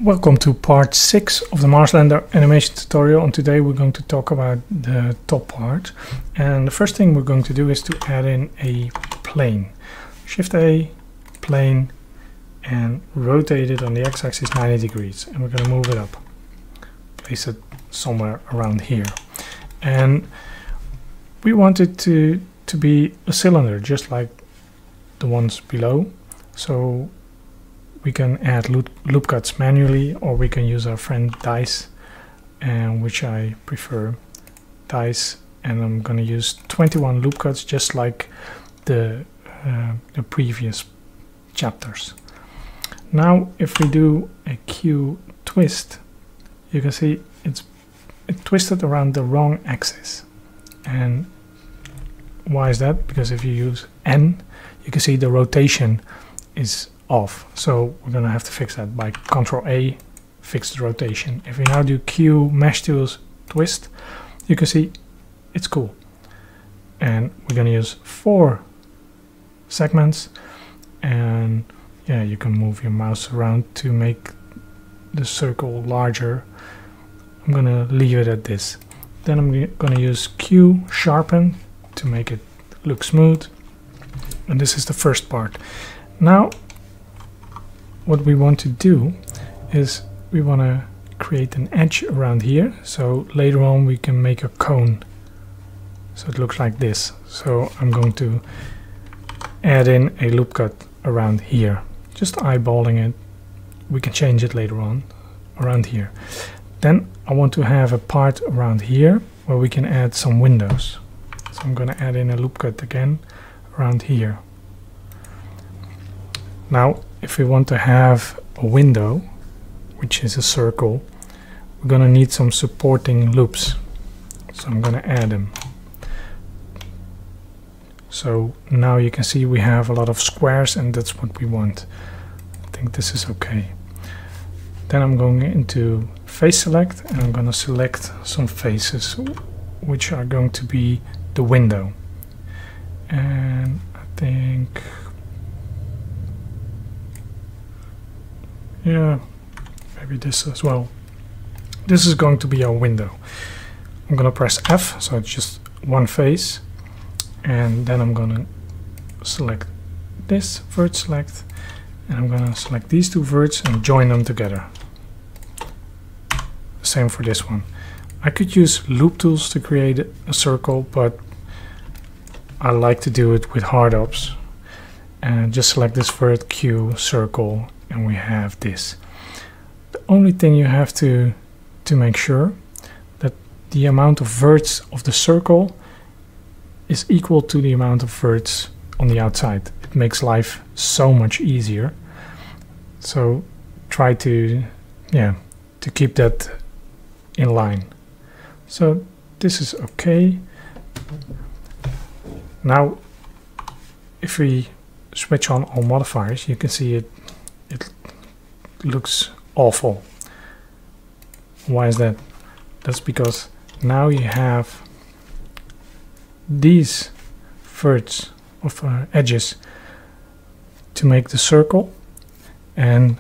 Welcome to part 6 of the Marslander animation tutorial, and today we're going to talk about the top part. And the first thing we're going to do is to add in a plane. Shift A, plane, and rotate it on the x-axis 90 degrees, and we're going to move it up. Place it somewhere around here. And we want it to be a cylinder, just like the ones below. So we can add loop cuts manually, or we can use our friend dice, and which I prefer dice, and I'm going to use 21 loop cuts just like the previous chapters. Now if we do a Q twist, you can see it twisted around the wrong axis. And why is that? Because if you use N, you can see the rotation is off. So we're going to have to fix that by Ctrl A, fix the rotation. If we now do Q mesh tools twist, you can see it's cool. And we're going to use 4 segments, and yeah, you can move your mouse around to make the circle larger. I'm going to leave it at this. Then I'm going to use Q sharpen to make it look smooth. And this is the first part. Now what we want to do is we want to create an edge around here, so later on we can make a cone so it looks like this. So I'm going to add in a loop cut around here, just eyeballing it. We can change it later on around here. Then I want to have a part around here where we can add some windows, so I'm going to add in a loop cut again around here. Now if we want to have a window, which is a circle, we're going to need some supporting loops. So I'm going to add them. So now you can see we have a lot of squares, and that's what we want. I think this is okay. Then I'm going into face select, and I'm going to select some faces, which are going to be the window. And I think, yeah, maybe this as well. This is going to be our window. I'm going to press F, so it's just one face, and then I'm going to select this vert select, and I'm going to select these two verts and join them together. Same for this one. I could use loop tools to create a circle, but I like to do it with hard ops. And just select this vert Q circle, and we have this. The only thing you have to make sure that the amount of verts of the circle is equal to the amount of verts on the outside. It makes life so much easier. So try to keep that in line. So this is okay. Now if we switch on all modifiers, you can see it looks awful. Why is that? That's because now you have these verts of edges to make the circle, and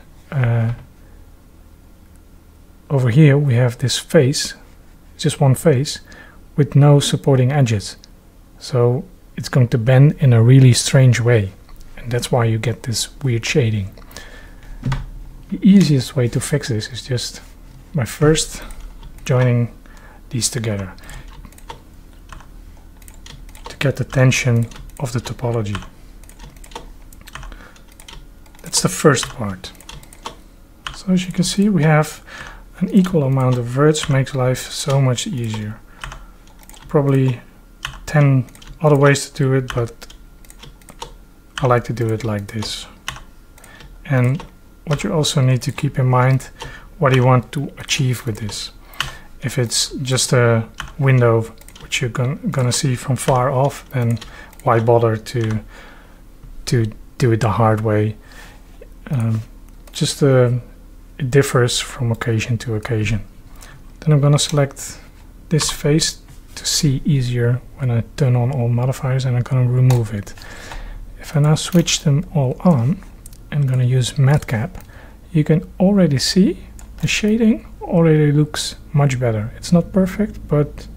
over here we have this face, just one face with no supporting edges. So it's going to bend in a really strange way, and that's why you get this weird shading. The easiest way to fix this is just by first joining these together to get the tension of the topology. That's the first part. So as you can see, we have an equal amount of verts, makes life so much easier. Probably 10 other ways to do it, but I like to do it like this. And what you also need to keep in mind, what you want to achieve with this. If it's just a window which you're gonna see from far off, then why bother to do it the hard way? It differs from occasion to occasion. Then I'm gonna select this face to see easier when I turn on all modifiers, and I'm gonna remove it. If I now switch them all on, I'm going to use matcap. You can already see The shading already looks much better. It's not perfect, but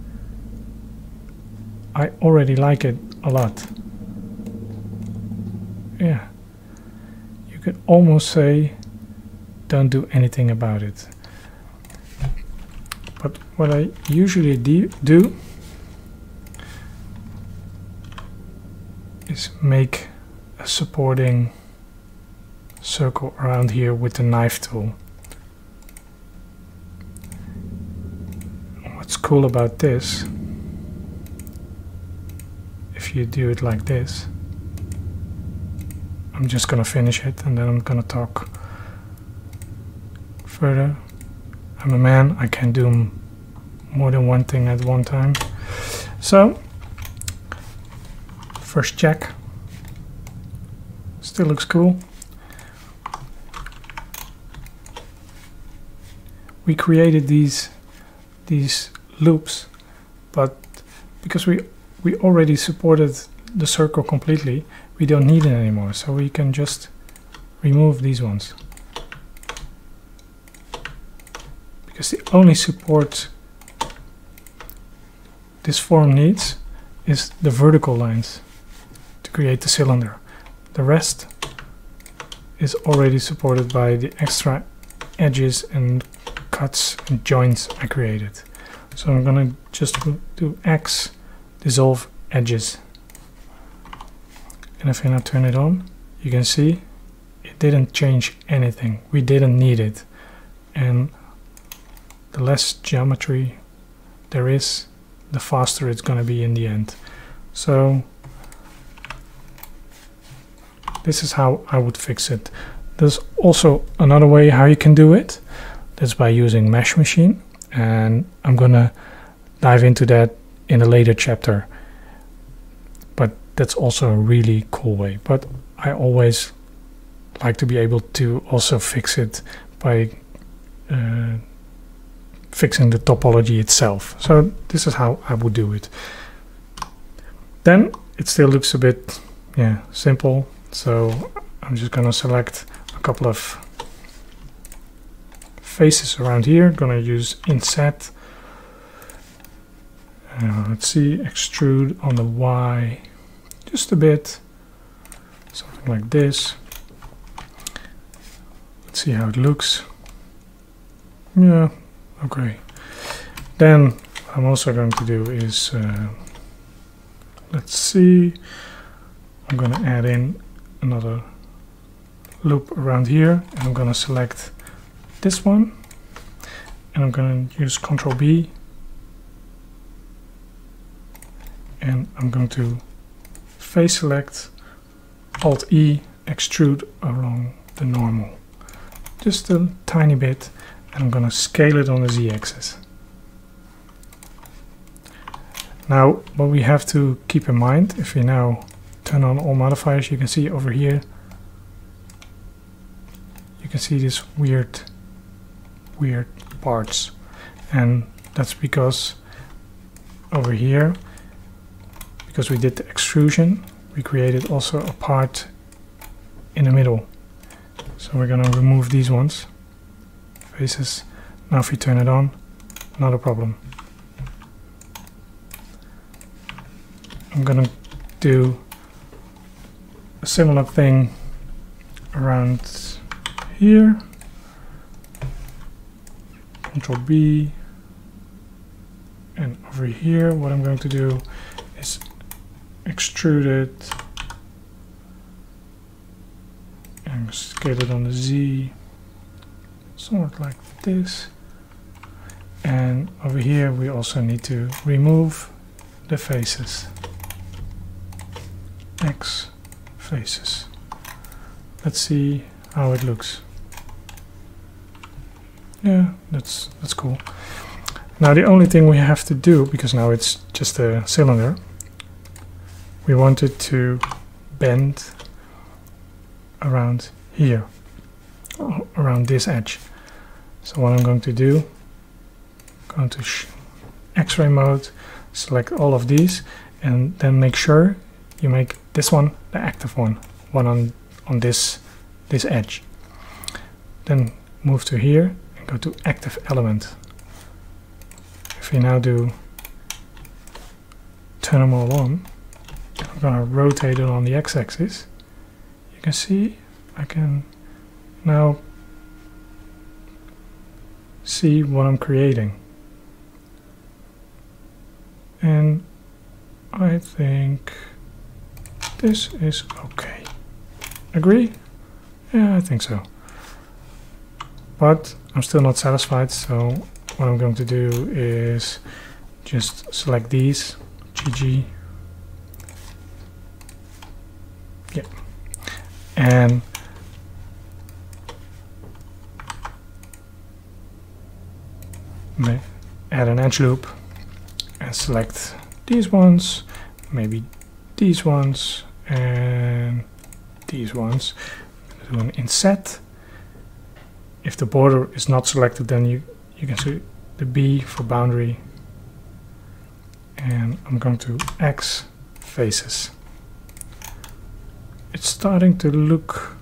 I already like it a lot. Yeah, you could almost say don't do anything about it. But what I usually do is make a supporting circle around here with the knife tool. What's cool about this, if you do it like this, I'm just gonna finish it and then I'm gonna talk further. I'm a man, I can do more than one thing at one time. So, first check, still looks cool. We created these loops, but because we already supported the circle completely, we don't need it anymore, so we can just remove these ones. Because the only support this form needs is the vertical lines to create the cylinder. The rest is already supported by the extra edges and cuts and joints I created. So I'm gonna just do X, dissolve edges. And if I now turn it on, you can see it didn't change anything. We didn't need it. And the less geometry there is, the faster it's gonna be in the end. So this is how I would fix it. There's also another way how you can do it. That's by using Mesh Machine, and I'm gonna dive into that in a later chapter. But that's also a really cool way. But I always like to be able to also fix it by fixing the topology itself. So this is how I would do it. Then it still looks a bit simple. So I'm just gonna select a couple of faces around here. Gonna use inset. Let's see, extrude on the Y just a bit, something like this. Let's see how it looks. Yeah, okay. Then what I'm also going to do is let's see, I'm gonna add in another loop around here, and I'm gonna select this one, and I'm gonna use Ctrl B, and I'm going to face select, Alt E, extrude along the normal, just a tiny bit, and I'm gonna scale it on the Z-axis. Now what we have to keep in mind, if we now turn on all modifiers, you can see over here, you can see these weird parts, and that's because over here, because we did the extrusion, we created also a part in the middle. So we're gonna remove these ones, faces. Now if we turn it on, not a problem. I'm gonna do a similar thing around here. Ctrl B, and over here what I'm going to do is extrude it and scale it on the Z, somewhat like this. And over here we also need to remove the faces. X faces. Let's see how it looks. Yeah, that's cool. Now the only thing we have to do, because now it's just a cylinder, we want it to bend around here, around this edge. So what I'm going to do, going to X-ray mode, select all of these, and then make sure you make this one the active one on this edge. Then move to here and go to active element. If we now do turn them all on, I'm going to rotate it on the x-axis. You can see I can now see what I'm creating. And I think this is okay. Agree? Yeah, I think so. But I'm still not satisfied, so what I'm going to do is just select these, GG. Yeah. And add an edge loop and select these ones, maybe these ones, and these ones. Do an inset. If the border is not selected, then you can see the B for boundary. And I'm going to X faces. It's starting to look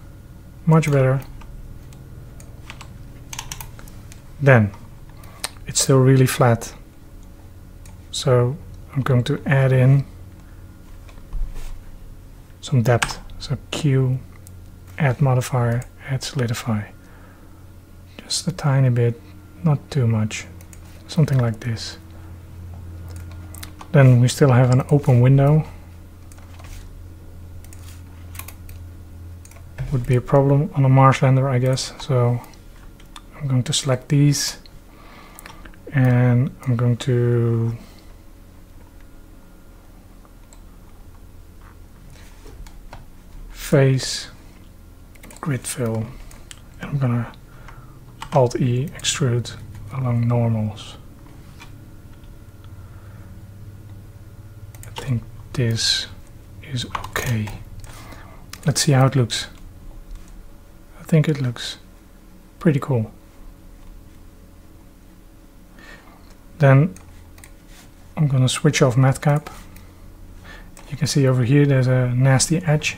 much better. Then it's still really flat, so I'm going to add in some depth. So Q, add modifier, add solidify. Just a tiny bit, not too much, something like this. Then we still have an open window. Would be a problem on a marshlander, I guess. So I'm going to select these, and I'm going to face, grid fill, and I'm gonna Alt-E extrude along normals. I think this is okay. Let's see how it looks. I think it looks pretty cool. Then I'm gonna switch off matte cap. You can see over here there's a nasty edge.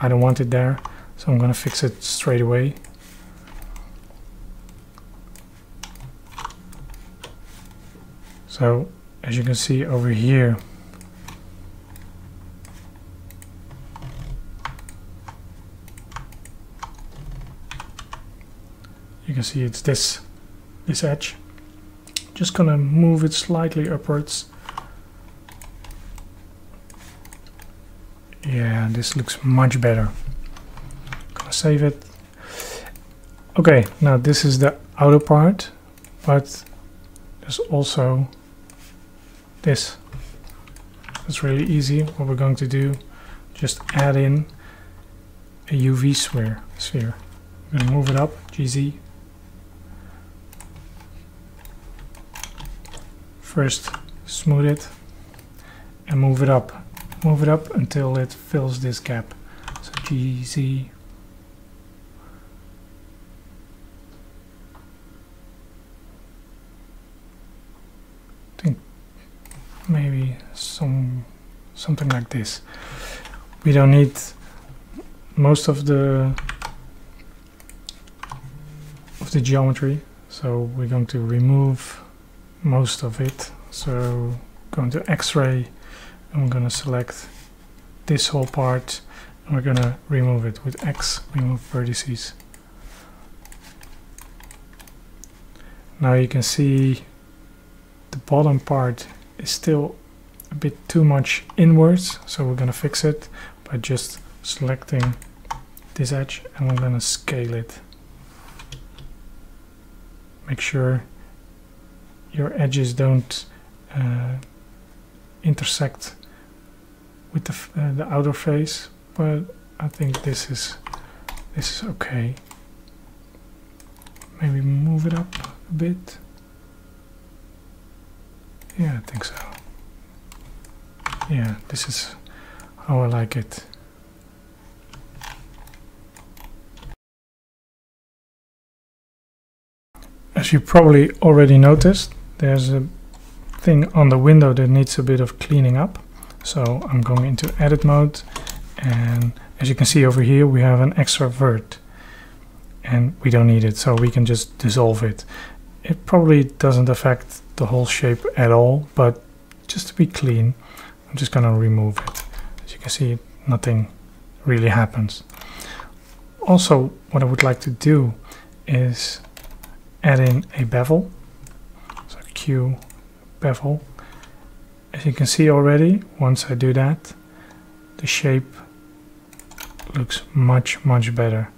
I don't want it there, so I'm gonna fix it straight away. So as you can see over here, you can see it's this edge. Just gonna move it slightly upwards. Yeah, this looks much better. Gonna save it. Okay, now this is the outer part, but there's also this. It's really easy. What we're going to do, just add in a UV sphere. We're gonna move it up, GZ. First smooth it and move it up. Move it up until it fills this gap. So GZ. I think maybe something like this. We don't need most of the geometry, so we're going to remove most of it. So going to X-ray, and we're going to select this whole part, and we're going to remove it with X, remove vertices. Now you can see the bottom part is still a bit too much inwards, so we're going to fix it by just selecting this edge, and we're going to scale it. Make sure your edges don't intersect with the outer face, but I think this is okay. Maybe move it up a bit. Yeah, I think so. Yeah, this is how I like it. As you probably already noticed, there's a thing on the window that needs a bit of cleaning up. So I'm going into edit mode, and as you can see over here we have an extra vert, and we don't need it, so we can just dissolve it. It probably doesn't affect the whole shape at all, but just to be clean, I'm just gonna remove it. As you can see, nothing really happens. Also, what I would like to do is add in a bevel. So Q bevel. As you can see already, once I do that, the shape looks much better.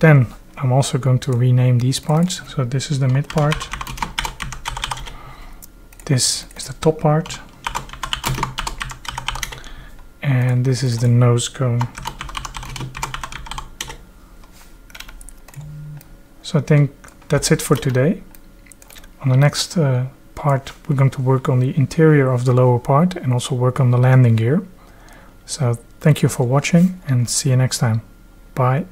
Then I'm also going to rename these parts. So this is the mid part. This is the top part. And this is the nose cone. So I think that's it for today. On the next part, we're going to work on the interior of the lower part and also work on the landing gear. So thank you for watching and see you next time. Bye.